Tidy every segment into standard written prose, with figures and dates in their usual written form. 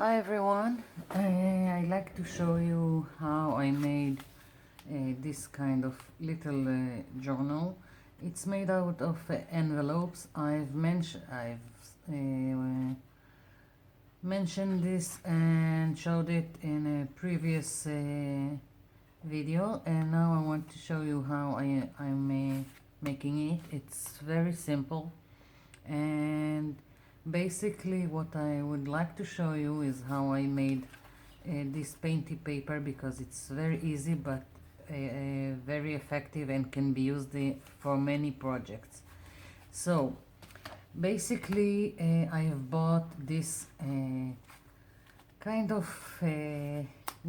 Hi everyone, I'd like to show you how I made this kind of little journal. It's made out of envelopes. I've mentioned this and showed it in a previous video, and now I want to show you how I'm making it. It's very simple, and basically what I would like to show you is how I made this painty paper, because it's very easy but very effective and can be used for many projects. So basically I have bought this kind of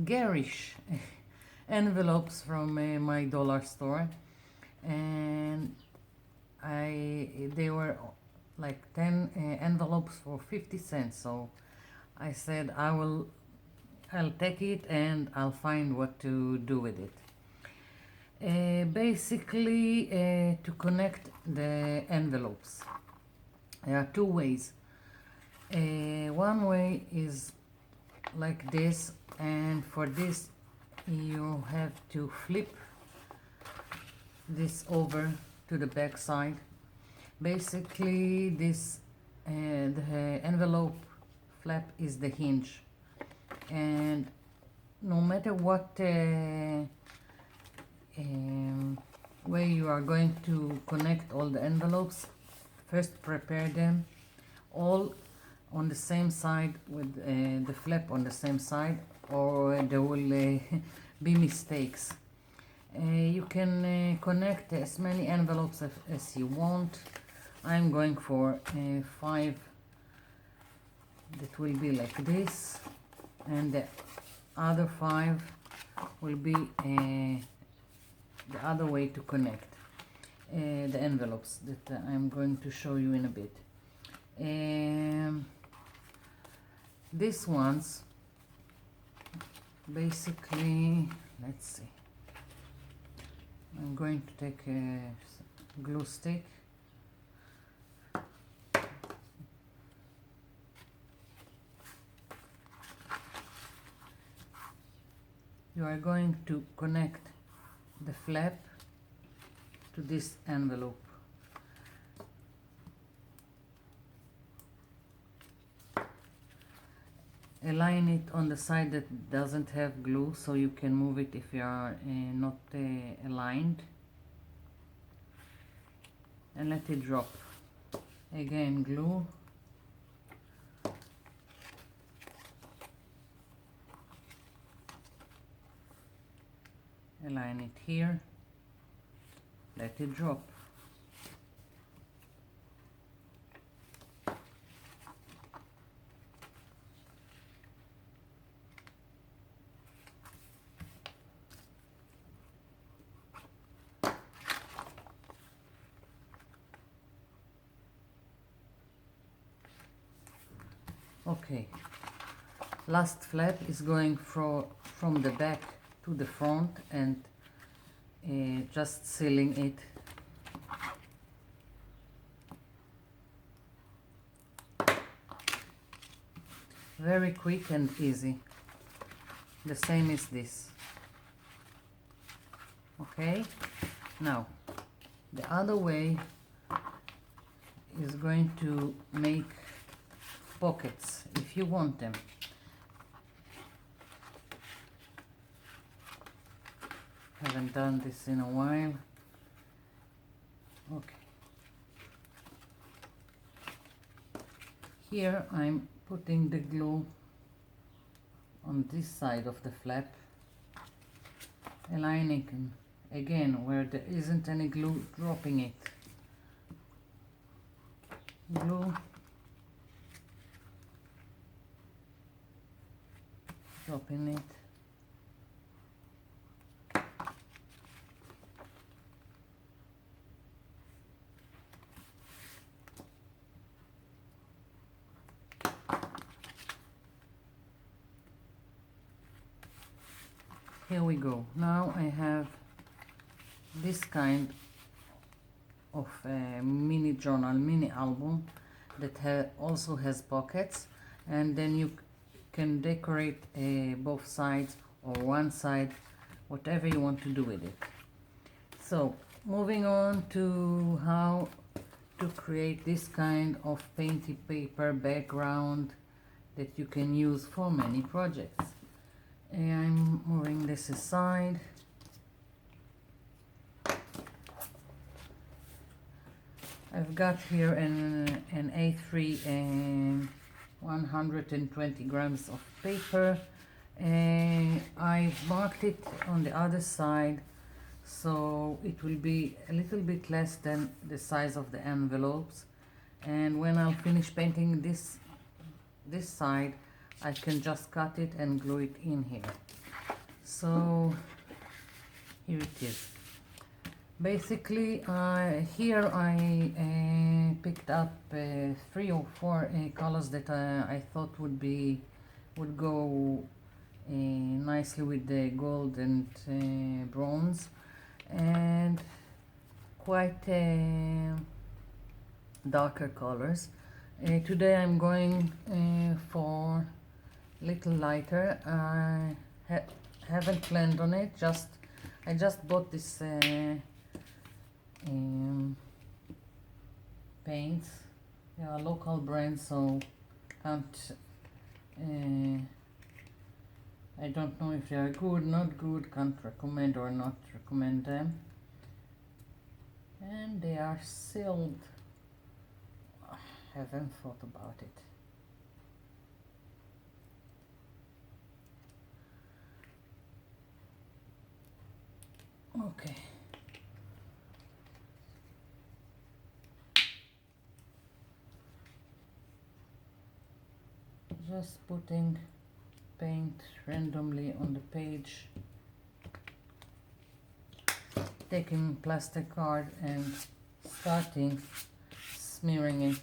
garish envelopes from my dollar store, and they were like 10 envelopes for 50 cents. So I said I'll take it and I'll find what to do with it. Basically to connect the envelopes there are two ways. One way is like this, and for this you have to flip this over to the back side. Basically this the envelope flap is the hinge, and no matter what way you are going to connect all the envelopes, first prepare them all on the same side with the flap on the same side, or there will be mistakes. You can connect as many envelopes as you want. I'm going for 5 that will be like this, and the other 5 will be the other way to connect the envelopes that I'm going to show you in a bit. These ones basically, let's see, I'm going to take a glue stick. You are going to connect the flap to this envelope. Align it on the side that doesn't have glue, so you can move it if you are not aligned, and let it drop. Again, glue. Align it here, let it drop. Okay, last flap is going from the back to the front, and just sealing it. Very quick and easy. The same as this. Okay, now the other way is going to make pockets if you want them. Haven't done this in a while. Okay, here I'm putting the glue on this side of the flap, aligning again where there isn't any glue, dropping it. Glue, dropping it. Here we go. Now I have this kind of mini journal, mini album that also has pockets, and then can decorate both sides or one side, whatever you want to do with it. So moving on to how to create this kind of painty paper background that you can use for many projects. And I'm moving this aside. I've got here an A3 and 120 grams of paper, and I marked it on the other side so it will be a little bit less than the size of the envelopes. And when I'll finish painting this side, I can just cut it and glue it in here. So here it is. Basically, here I picked up 3 or 4 colors that I thought would go nicely with the gold and bronze, and quite darker colors. Today I'm going for little lighter. I haven't planned on it. I just bought this paints. They are local brands, so can't. I don't know if they are good, not good. Can't recommend or not recommend them. And they are sealed. Haven't thought about it. Okay. Just putting paint randomly on the page. Taking plastic card and starting smearing it.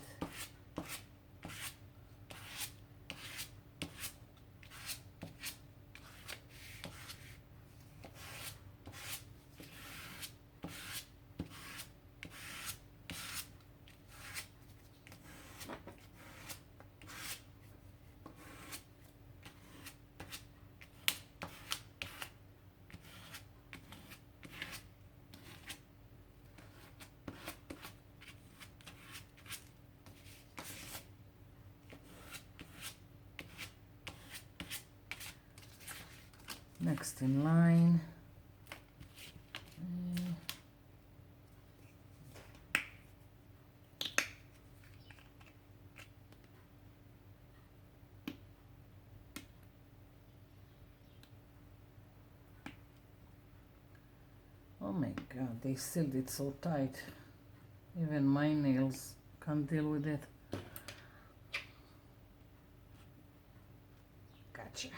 Next in line. Oh my god, they sealed it so tight. Even my nails can't deal with it. Gotcha.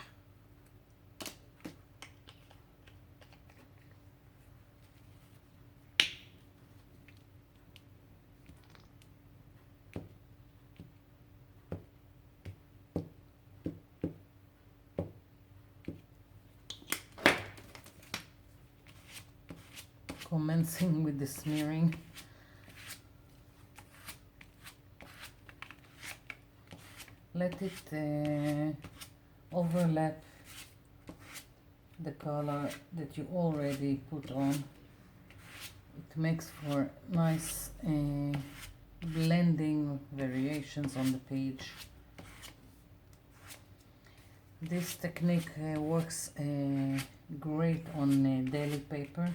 Commencing with the smearing. Let it overlap the color that you already put on. It makes for nice blending variations on the page. This technique works great on daily paper,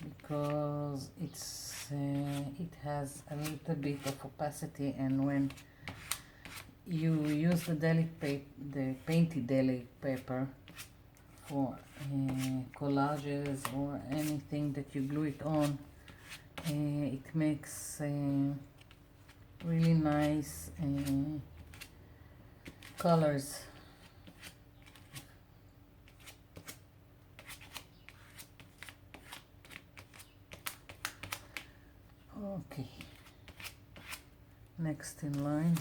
because it has a little bit of opacity, and when you use the painty daily paper for collages or anything that you glue it on, it makes really nice colors. Okay, next in line.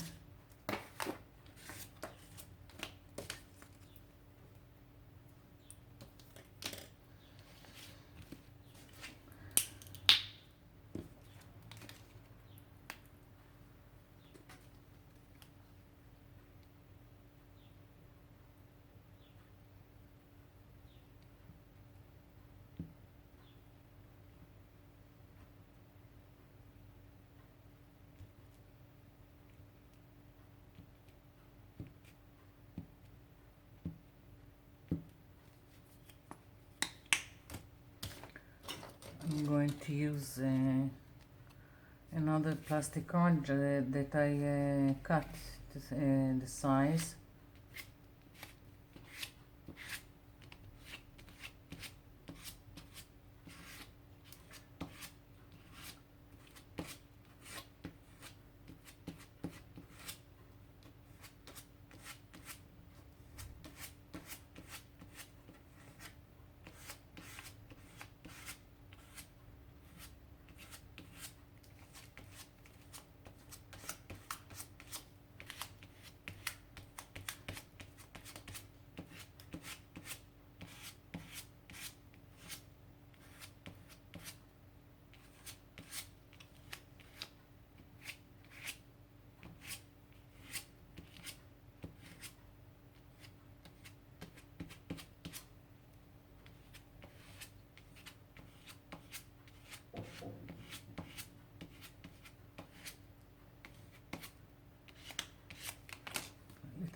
I'm going to use another plastic card that I cut the size.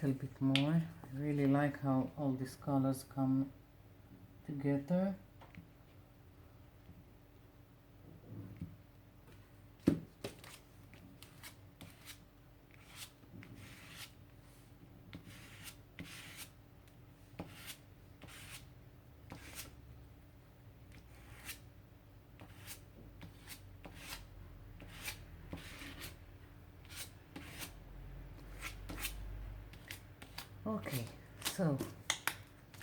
Little bit more. I really like how all these colors come together. Okay, so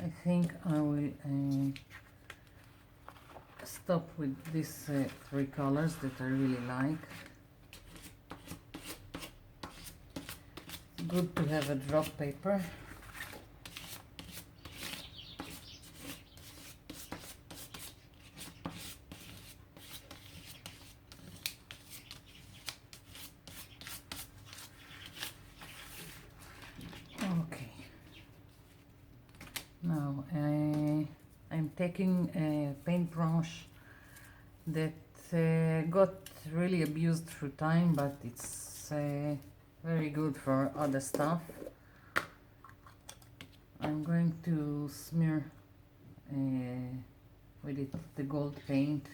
I think I will stop with these three colors that I really like. Good to have a drop paper. Okay. Now I'm taking a paintbrush that got really abused through time, but it's very good for other stuff. I'm going to smear with it the gold paint,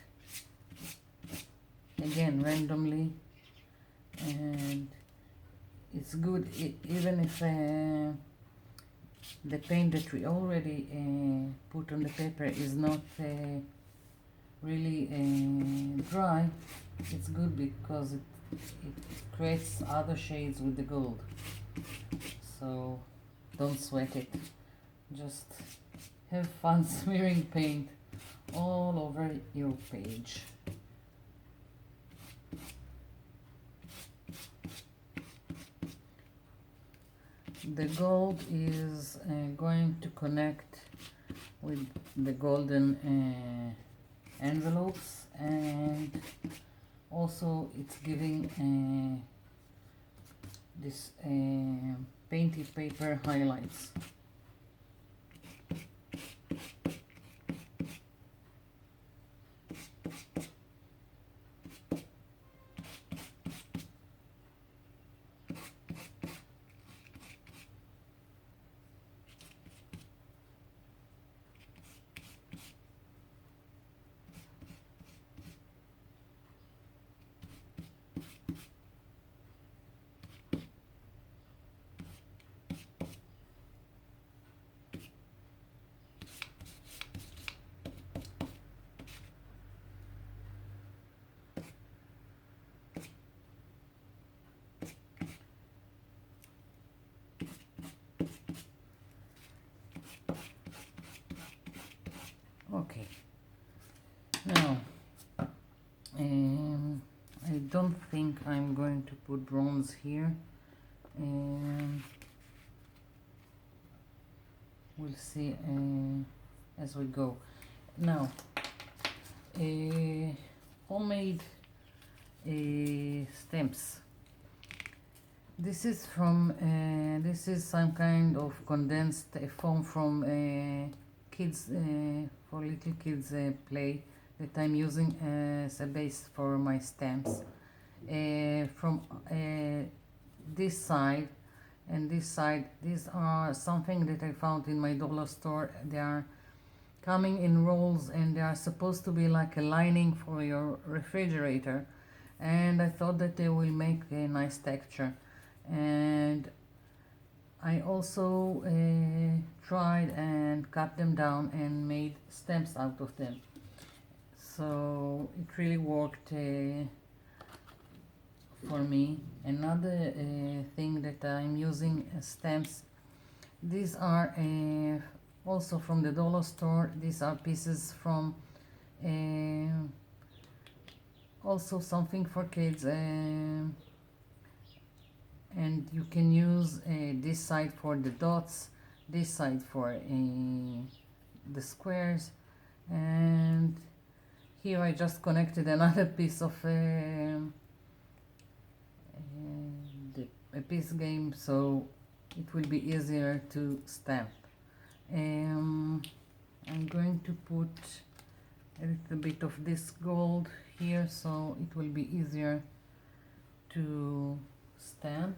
again randomly, and it's good even if the paint that we already put on the paper is not really dry. It's good because it creates other shades with the gold, so don't sweat it, just have fun smearing paint all over your page. The gold is going to connect with the golden envelopes, and also it's giving this painty paper highlights. Okay, now I don't think I'm going to put bronze here, and we'll see as we go. Now, homemade stamps. This is from this is some kind of condensed foam from kids for little kids play that I'm using as a base for my stamps. From this side and this side, these are something that I found in my dollar store. They are coming in rolls, and they are supposed to be like a lining for your refrigerator, and I thought that they will make a nice texture. And I also tried and cut them down and made stamps out of them, so it really worked for me. Another thing that I'm using stamps, these are also from the dollar store. These are pieces from also something for kids, and you can use this side for the dots, this side for the squares, and here I just connected another piece of a piece game, so it will be easier to stamp. I'm going to put a little bit of this gold here, so it will be easier to stamp.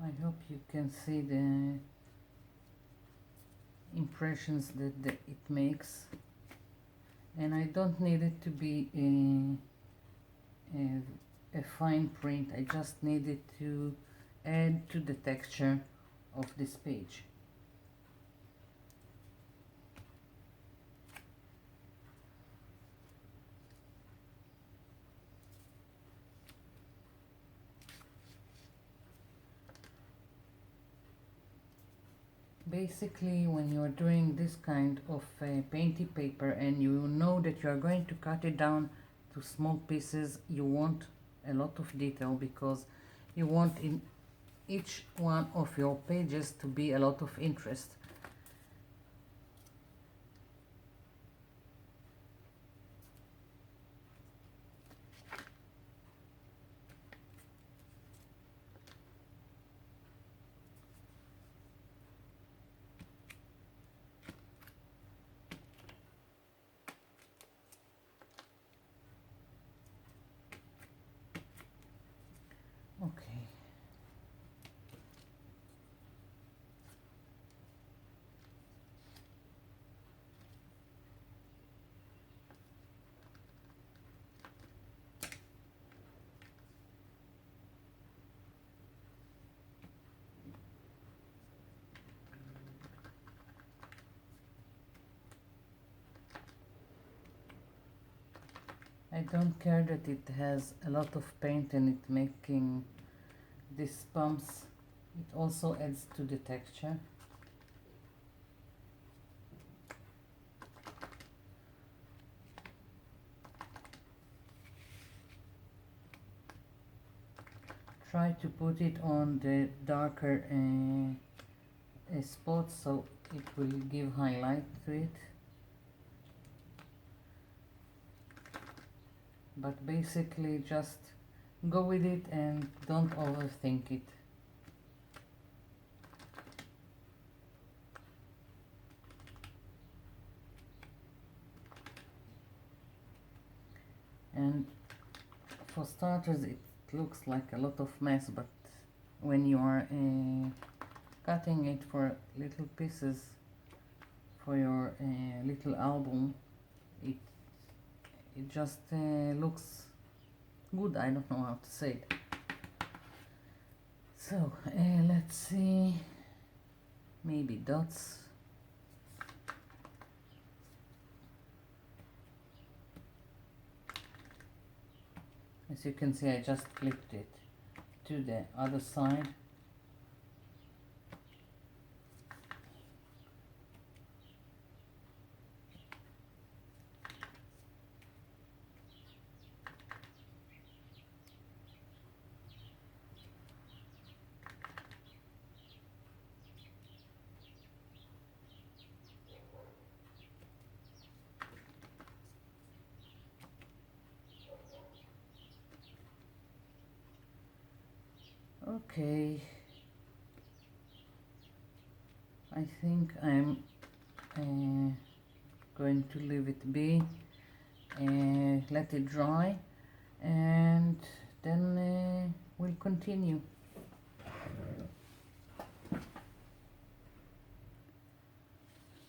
I hope you can see the impressions that it makes, and I don't need it to be a fine print. I just need it to add to the texture of this page. Basically, when you're doing this kind of painty paper and you know that you're going to cut it down to small pieces, you want a lot of detail, because you want in each one of your pages to be a lot of interest. Okay. I don't care that it has a lot of paint and it making these bumps. It also adds to the texture. Try to put it on the darker spots, so it will give highlight to it. But basically just go with it and don't overthink it. And for starters, it looks like a lot of mess, but when you are cutting it for little pieces for your little album, it just looks good. I don't know how to say it. So let's see, maybe dots. As you can see, I just flipped it to the other side. Okay, I think I'm going to leave it be, let it dry, and then we'll continue.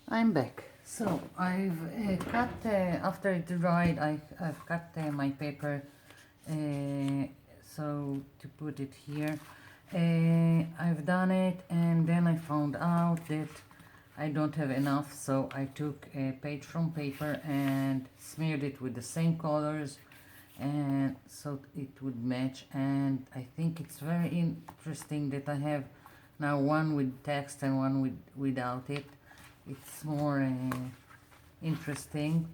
I'm back. So I've cut, after it dried, I've cut my paper so to put it here. I've done it, and then I found out that I don't have enough, so I took a page from paper and smeared it with the same colors, and so it would match. And I think it's very interesting that I have now one with text and one without it. It's more interesting,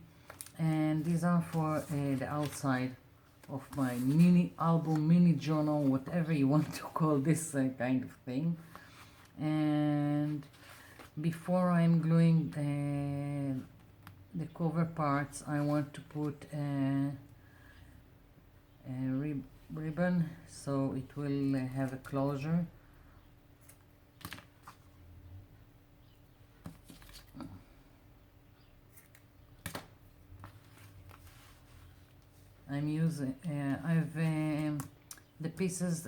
and these are for the outside of my mini album, mini journal, whatever you want to call this kind of thing. And before I'm gluing the cover parts, I want to put a ribbon so it will have a closure. I'm using, the pieces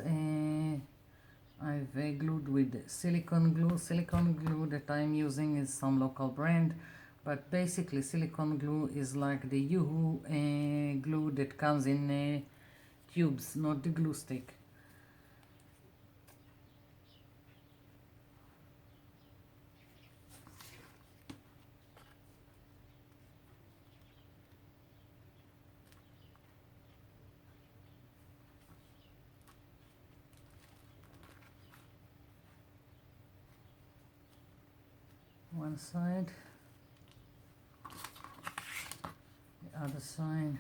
I've glued with silicone glue. Silicone glue that I'm using is some local brand, but basically silicone glue is like the Yoo-hoo glue that comes in tubes, not the glue stick. One side, the other side.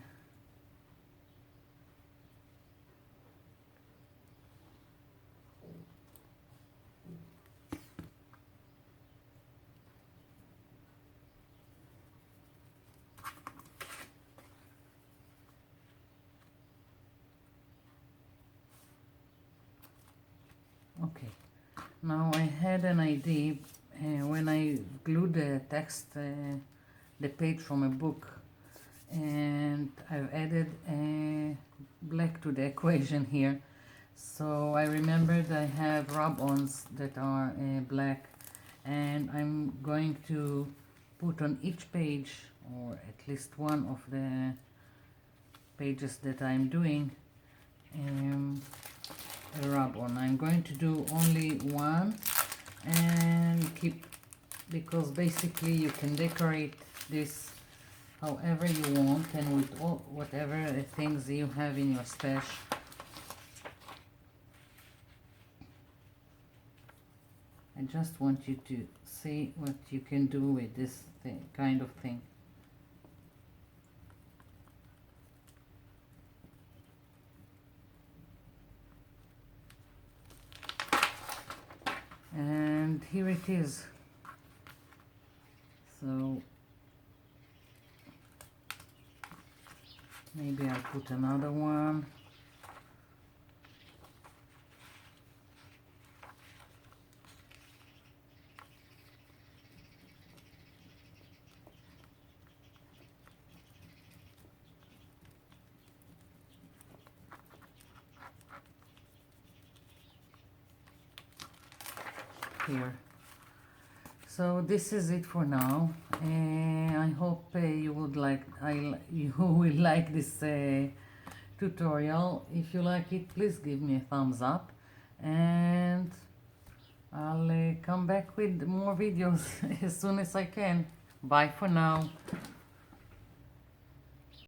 Okay, now I had an idea when I glued the text, the page from a book, and I've added black to the equation here. So I remembered I have rub-ons that are black, and I'm going to put on each page, or at least one of the pages that I'm doing, a rub-on. I'm going to do only one and keep, because basically you can decorate this however you want and with all whatever things you have in your stash. I just want you to see what you can do with this kind of thing. And here it is. So maybe I'll put another one. Here. So this is it for now. I hope you will like this tutorial. If you like it, please give me a thumbs up, and I'll come back with more videos as soon as I can. Bye for now.